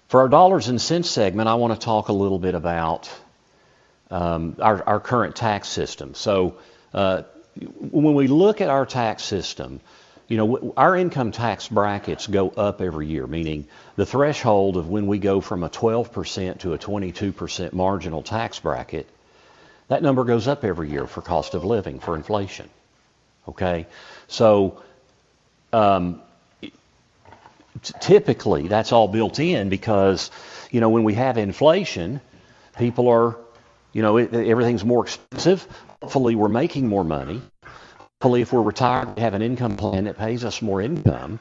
For our dollars and cents segment, I want to talk a little bit about our current tax system. So when we look at our tax system, our income tax brackets go up every year, meaning the threshold of when we go from a 12% to a 22% marginal tax bracket, that number goes up every year for cost of living, for inflation. Okay? So typically that's all built in because, when we have inflation, people are, everything's more expensive. Hopefully we're making more money. Hopefully if we're retired, we have an income plan that pays us more income.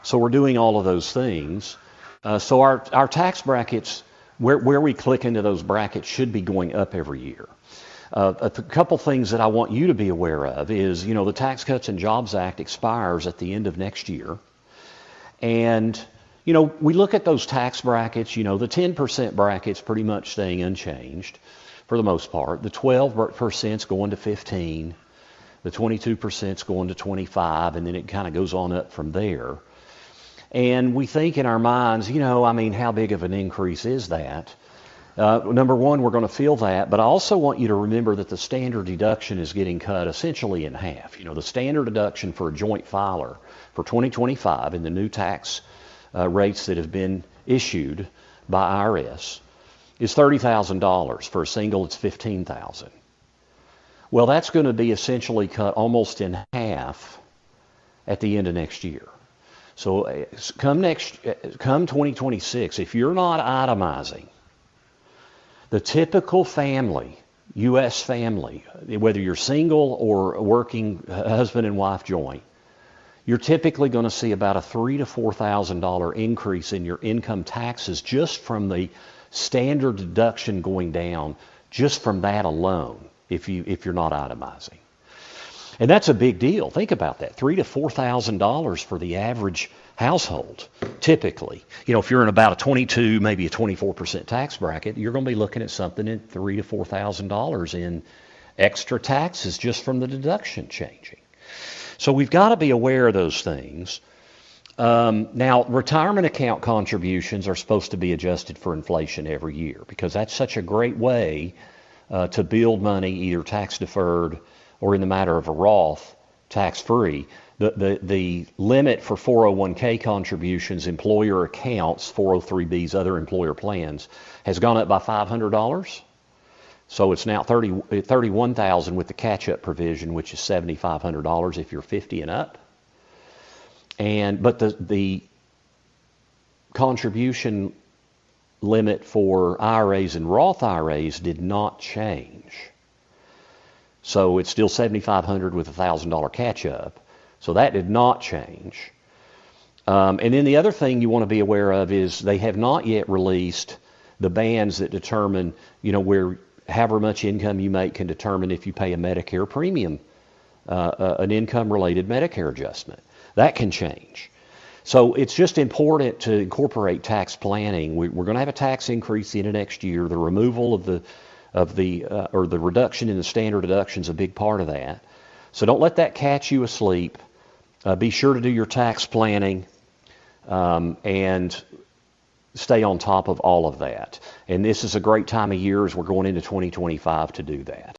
So we're doing all of those things. So our tax brackets, where we click into those brackets, should be going up every year. A couple things that I want you to be aware of is, the Tax Cuts and Jobs Act expires at the end of next year. And, we look at those tax brackets, the 10% bracket's pretty much staying unchanged for the most part. The 12%'s going to 15. The 22%'s going to 25, and then it kind of goes on up from there. And we think in our minds, how big of an increase is that? Number one, we're going to feel that, but I also want you to remember that the standard deduction is getting cut essentially in half. The standard deduction for a joint filer for 2025 in the new tax rates that have been issued by IRS is $30,000. For a single, it's $15,000. Well, that's going to be essentially cut almost in half at the end of next year. So come 2026, if you're not itemizing, the typical family, U.S. family, whether you're single or working husband and wife joint, you're typically going to see about a $3,000 to $4,000 increase in your income taxes just from the standard deduction going down, just from that alone, if you're not itemizing. And that's a big deal. Think about that, $3,000 to $4,000 for the average household, typically. If you're in about a 22, maybe a 24% tax bracket, you're going to be looking at something at $3,000 to $4,000 in extra taxes just from the deduction changing. So we've got to be aware of those things. Now, retirement account contributions are supposed to be adjusted for inflation every year because that's such a great way to build money, either tax deferred or in the matter of a Roth, tax free. The limit for 401k contributions, employer accounts, 403bs, other employer plans, has gone up by $500. So it's now $31,000 with the catch-up provision, which is $7,500 if you're 50 and up. But the contribution limit for IRAs and Roth IRAs did not change. So it's still $7,500 with a $1,000 catch-up. So that did not change. And then the other thing you want to be aware of is they have not yet released the bands that determine, where however much income you make can determine if you pay a Medicare premium, an income-related Medicare adjustment. That can change. So it's just important to incorporate tax planning. We're going to have a tax increase the end of next year. The removal of the reduction in the standard deduction is a big part of that. So don't let that catch you asleep. Be sure to do your tax planning and stay on top of all of that. And this is a great time of year as we're going into 2025 to do that.